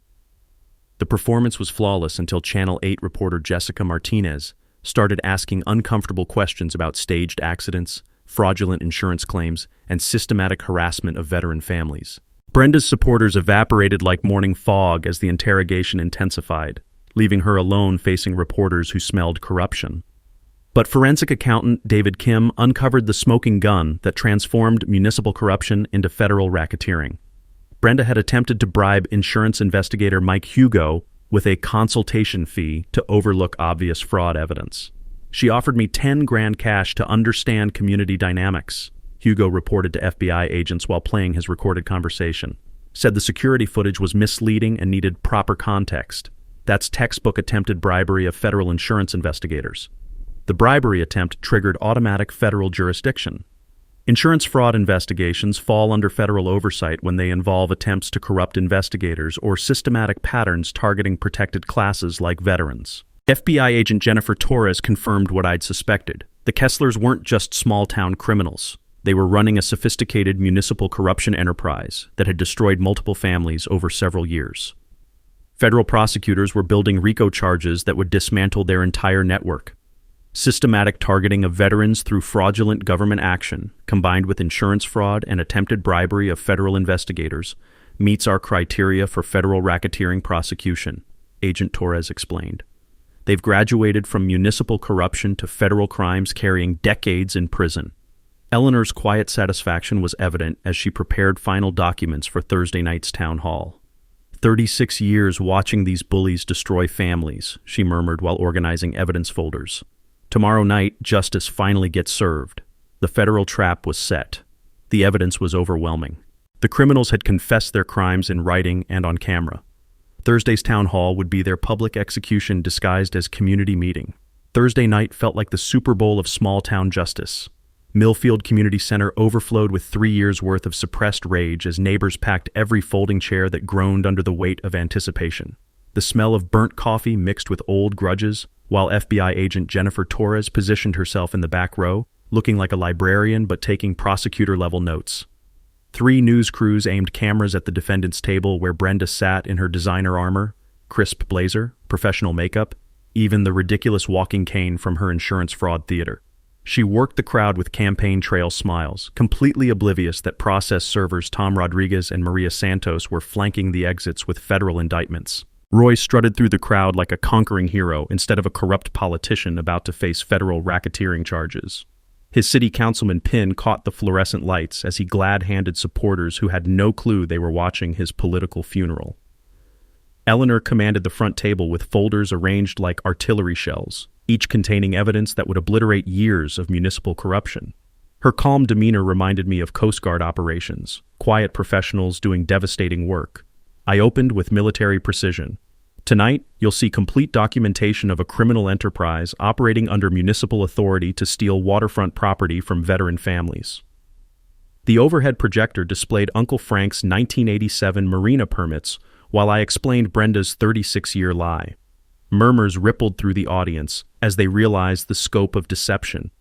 The performance was flawless until Channel 8 reporter Jessica Martinez started asking uncomfortable questions about staged accidents, fraudulent insurance claims, and systematic harassment of veteran families. Brenda's supporters evaporated like morning fog as the interrogation intensified, leaving her alone facing reporters who smelled corruption. But forensic accountant David Kim uncovered the smoking gun that transformed municipal corruption into federal racketeering. Brenda had attempted to bribe insurance investigator Mike Hugo with a consultation fee to overlook obvious fraud evidence. "She offered me 10 grand cash to understand community dynamics," Hugo reported to FBI agents while playing his recorded conversation. Said the security footage was misleading and needed proper context. That's textbook attempted bribery of federal insurance investigators. The bribery attempt triggered automatic federal jurisdiction. Insurance fraud investigations fall under federal oversight when they involve attempts to corrupt investigators or systematic patterns targeting protected classes like veterans. FBI agent Jennifer Torres confirmed what I'd suspected. The Kesslers weren't just small-town criminals. They were running a sophisticated municipal corruption enterprise that had destroyed multiple families over several years. Federal prosecutors were building RICO charges that would dismantle their entire network. Systematic targeting of veterans through fraudulent government action, combined with insurance fraud and attempted bribery of federal investigators, meets our criteria for federal racketeering prosecution, Agent Torres explained. They've graduated from municipal corruption to federal crimes carrying decades in prison. Eleanor's quiet satisfaction was evident as she prepared final documents for Thursday night's town hall. 36 years watching these bullies destroy families, she murmured while organizing evidence folders. Tomorrow night, justice finally gets served. The federal trap was set. The evidence was overwhelming. The criminals had confessed their crimes in writing and on camera. Thursday's town hall would be their public execution disguised as community meeting. Thursday night felt like the Super Bowl of small-town justice. Millfield Community Center overflowed with 3 years' worth of suppressed rage as neighbors packed every folding chair that groaned under the weight of anticipation. The smell of burnt coffee mixed with old grudges, while FBI agent Jennifer Torres positioned herself in the back row, looking like a librarian but taking prosecutor-level notes. 3 news crews aimed cameras at the defendant's table where Brenda sat in her designer armor, crisp blazer, professional makeup, even the ridiculous walking cane from her insurance fraud theater. She worked the crowd with campaign trail smiles, completely oblivious that process servers Tom Rodriguez and Maria Santos were flanking the exits with federal indictments. Roy strutted through the crowd like a conquering hero instead of a corrupt politician about to face federal racketeering charges. His city councilman pin caught the fluorescent lights as he glad-handed supporters who had no clue they were watching his political funeral. Eleanor commanded the front table with folders arranged like artillery shells, each containing evidence that would obliterate years of municipal corruption. Her calm demeanor reminded me of Coast Guard operations, quiet professionals doing devastating work. I opened with military precision. Tonight, you'll see complete documentation of a criminal enterprise operating under municipal authority to steal waterfront property from veteran families. The overhead projector displayed Uncle Frank's 1987 Marina permits while I explained Brenda's 36-year lie. Murmurs rippled through the audience as they realized the scope of deception.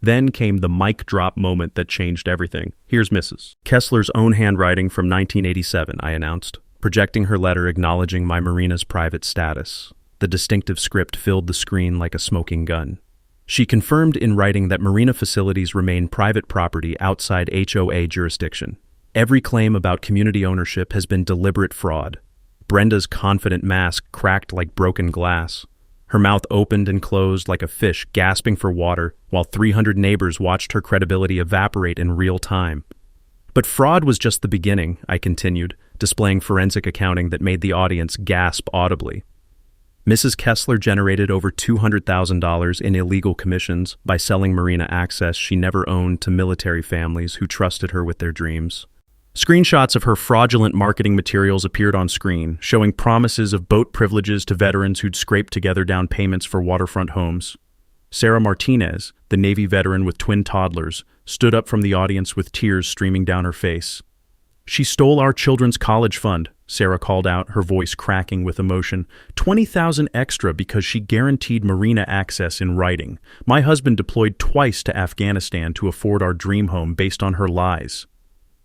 Then came the mic drop moment that changed everything. Here's Mrs. Kessler's own handwriting from 1987, I announced, projecting her letter acknowledging my Marina's private status. The distinctive script filled the screen like a smoking gun. She confirmed in writing that Marina facilities remain private property outside HOA jurisdiction. Every claim about community ownership has been deliberate fraud. Brenda's confident mask cracked like broken glass. Her mouth opened and closed like a fish gasping for water, while 300 neighbors watched her credibility evaporate in real time. But fraud was just the beginning, I continued, displaying forensic accounting that made the audience gasp audibly. Mrs. Kessler generated over $200,000 in illegal commissions by selling Marina access she never owned to military families who trusted her with their dreams. Screenshots of her fraudulent marketing materials appeared on screen, showing promises of boat privileges to veterans who'd scraped together down payments for waterfront homes. Sarah Martinez, the Navy veteran with twin toddlers, stood up from the audience with tears streaming down her face. "She stole our children's college fund," Sarah called out, her voice cracking with emotion. $20,000 extra because she guaranteed Marina access in writing. My husband deployed twice to Afghanistan to afford our dream home based on her lies.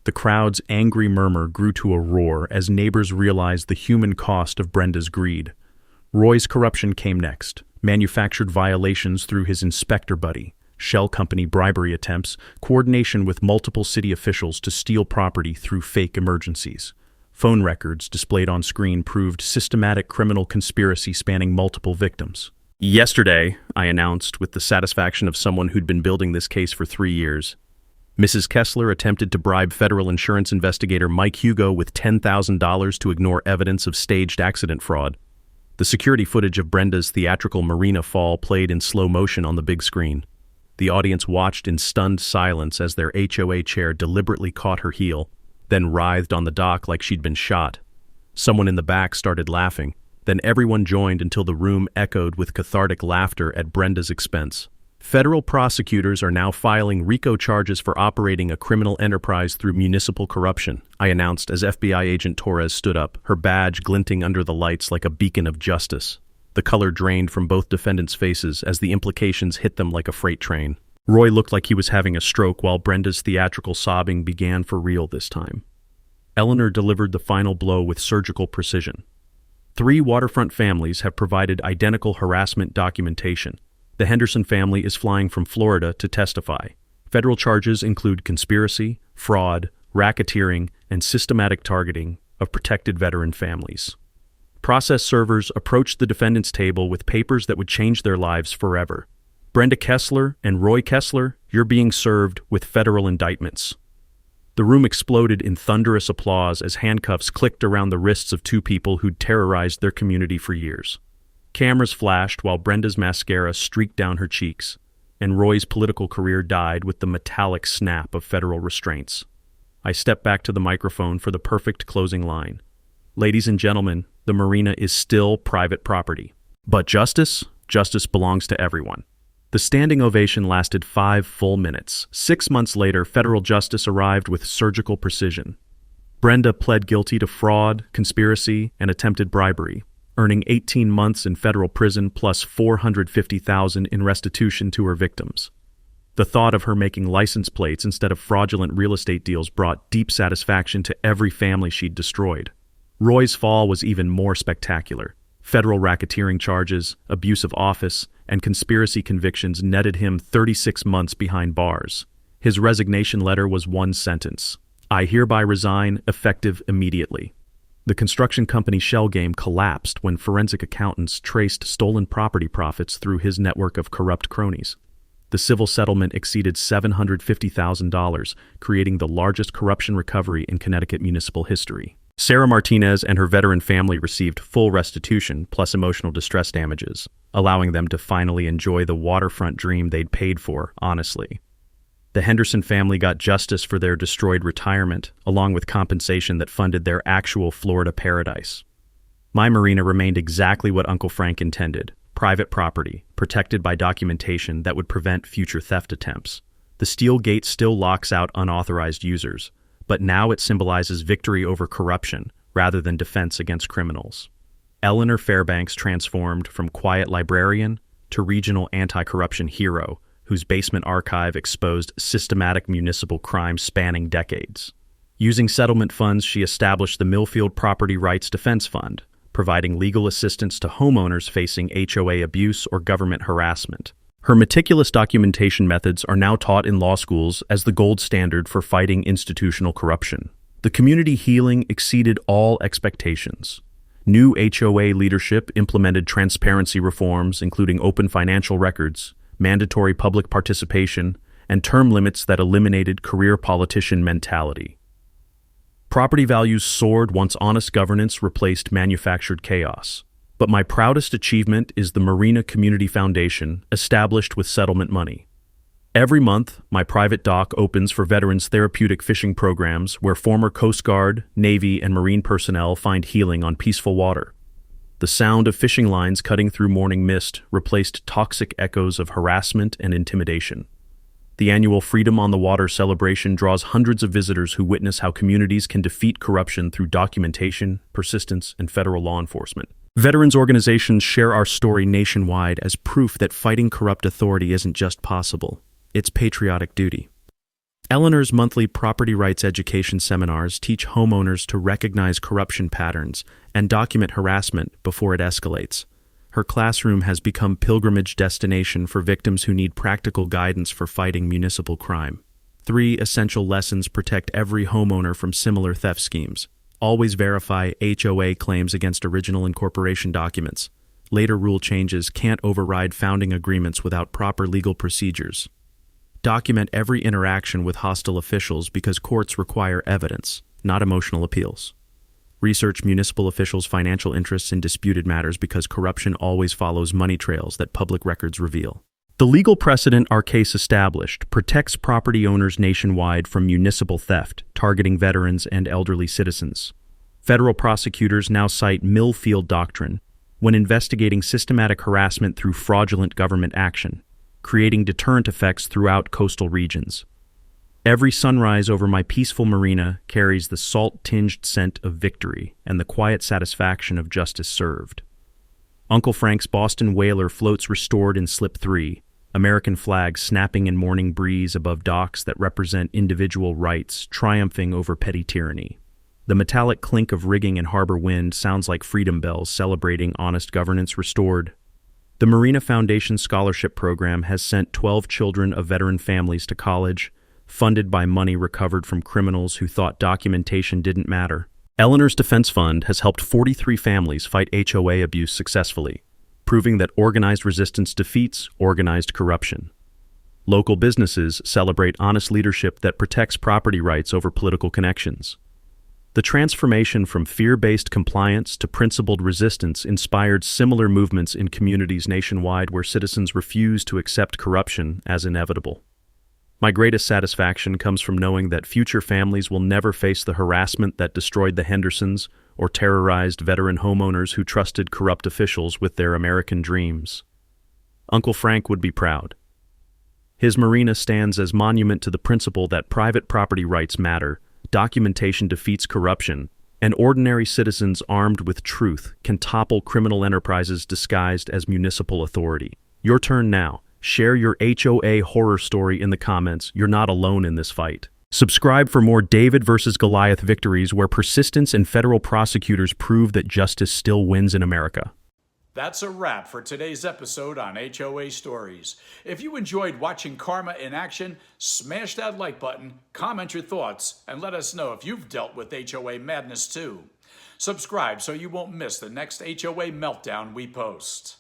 The crowd's angry murmur grew to a roar as neighbors realized the human cost of Brenda's greed. Roy's corruption came next, manufactured violations through his inspector buddy, shell company bribery attempts, coordination with multiple city officials to steal property through fake emergencies. Phone records displayed on screen proved systematic criminal conspiracy spanning multiple victims. "Yesterday," I announced with the satisfaction of someone who'd been building this case for 3 years, Mrs. Kessler attempted to bribe federal insurance investigator Mike Hugo with $10,000 to ignore evidence of staged accident fraud. The security footage of Brenda's theatrical Marina fall played in slow motion on the big screen. The audience watched in stunned silence as their HOA chair deliberately caught her heel, then writhed on the dock like she'd been shot. Someone in the back started laughing, then everyone joined until the room echoed with cathartic laughter at Brenda's expense. Federal prosecutors are now filing RICO charges for operating a criminal enterprise through municipal corruption, I announced as FBI agent Torres stood up, her badge glinting under the lights like a beacon of justice. The color drained from both defendants' faces as the implications hit them like a freight train. Roy looked like he was having a stroke while Brenda's theatrical sobbing began for real this time. Eleanor delivered the final blow with surgical precision. 3 waterfront families have provided identical harassment documentation. The Henderson family is flying from Florida to testify. Federal charges include conspiracy, fraud, racketeering, and systematic targeting of protected veteran families. Process servers approached the defendant's table with papers that would change their lives forever. Brenda Kessler and Roy Kessler, you're being served with federal indictments. The room exploded in thunderous applause as handcuffs clicked around the wrists of 2 people who'd terrorized their community for years. Cameras flashed while Brenda's mascara streaked down her cheeks, and Roy's political career died with the metallic snap of federal restraints. I stepped back to the microphone for the perfect closing line. Ladies and gentlemen, the Marina is still private property. But justice belongs to everyone. The standing ovation lasted 5 full minutes. 6 months later, federal justice arrived with surgical precision. Brenda pled guilty to fraud, conspiracy, and attempted bribery, earning 18 months in federal prison plus $450,000 in restitution to her victims. The thought of her making license plates instead of fraudulent real estate deals brought deep satisfaction to every family she'd destroyed. Roy's fall was even more spectacular. Federal racketeering charges, abuse of office, and conspiracy convictions netted him 36 months behind bars. His resignation letter was 1 sentence: I hereby resign, effective immediately. The construction company shell game collapsed when forensic accountants traced stolen property profits through his network of corrupt cronies. The civil settlement exceeded $750,000, creating the largest corruption recovery in Connecticut municipal history. Sarah Martinez and her veteran family received full restitution plus emotional distress damages, allowing them to finally enjoy the waterfront dream they'd paid for, honestly. The Henderson family got justice for their destroyed retirement, along with compensation that funded their actual Florida paradise. My marina remained exactly what Uncle Frank intended: private property, protected by documentation that would prevent future theft attempts. The steel gate still locks out unauthorized users, but now it symbolizes victory over corruption rather than defense against criminals. Eleanor Fairbanks transformed from quiet librarian to regional anti-corruption hero, whose basement archive exposed systematic municipal crime spanning decades. Using settlement funds, she established the Millfield Property Rights Defense Fund, providing legal assistance to homeowners facing HOA abuse or government harassment. Her meticulous documentation methods are now taught in law schools as the gold standard for fighting institutional corruption. The community healing exceeded all expectations. New HOA leadership implemented transparency reforms, including open financial records, mandatory public participation, and term limits that eliminated career politician mentality. Property values soared once honest governance replaced manufactured chaos. But my proudest achievement is the Marina Community Foundation, established with settlement money. Every month, my private dock opens for veterans' therapeutic fishing programs where former Coast Guard, Navy, and Marine personnel find healing on peaceful water. The sound of fishing lines cutting through morning mist replaced toxic echoes of harassment and intimidation. The annual Freedom on the Water celebration draws hundreds of visitors who witness how communities can defeat corruption through documentation, persistence, and federal law enforcement. Veterans organizations share our story nationwide as proof that fighting corrupt authority isn't just possible, it's patriotic duty. Eleanor's monthly property rights education seminars teach homeowners to recognize corruption patterns and document harassment before it escalates. Her classroom has become pilgrimage destination for victims who need practical guidance for fighting municipal crime. 3 essential lessons protect every homeowner from similar theft schemes. Always verify HOA claims against original incorporation documents. Later rule changes can't override founding agreements without proper legal procedures. Document every interaction with hostile officials because courts require evidence, not emotional appeals. Research municipal officials' financial interests in disputed matters because corruption always follows money trails that public records reveal. The legal precedent our case established protects property owners nationwide from municipal theft, targeting veterans and elderly citizens. Federal prosecutors now cite Millfield Doctrine when investigating systematic harassment through fraudulent government action, creating deterrent effects throughout coastal regions. Every sunrise over my peaceful marina carries the salt-tinged scent of victory and the quiet satisfaction of justice served. Uncle Frank's Boston whaler floats restored in Slip 3, American flags snapping in morning breeze above docks that represent individual rights triumphing over petty tyranny. The metallic clink of rigging and harbor wind sounds like freedom bells celebrating honest governance restored. The Marina Foundation Scholarship Program has sent 12 children of veteran families to college, funded by money recovered from criminals who thought documentation didn't matter. Eleanor's Defense Fund has helped 43 families fight HOA abuse successfully, proving that organized resistance defeats organized corruption. Local businesses celebrate honest leadership that protects property rights over political connections. The transformation from fear-based compliance to principled resistance inspired similar movements in communities nationwide where citizens refuse to accept corruption as inevitable. My greatest satisfaction comes from knowing that future families will never face the harassment that destroyed the Hendersons or terrorized veteran homeowners who trusted corrupt officials with their American dreams. Uncle Frank would be proud. His marina stands as monument to the principle that private property rights matter, documentation defeats corruption, and ordinary citizens armed with truth can topple criminal enterprises disguised as municipal authority. Your turn now. Share your HOA horror story in the comments. You're not alone in this fight. Subscribe for more David versus Goliath victories where persistence and federal prosecutors prove that justice still wins in America. That's a wrap for today's episode on HOA Stories. If you enjoyed watching Karma in action, smash that like button, comment your thoughts, and let us know if you've dealt with HOA madness too. Subscribe so you won't miss the next HOA meltdown we post.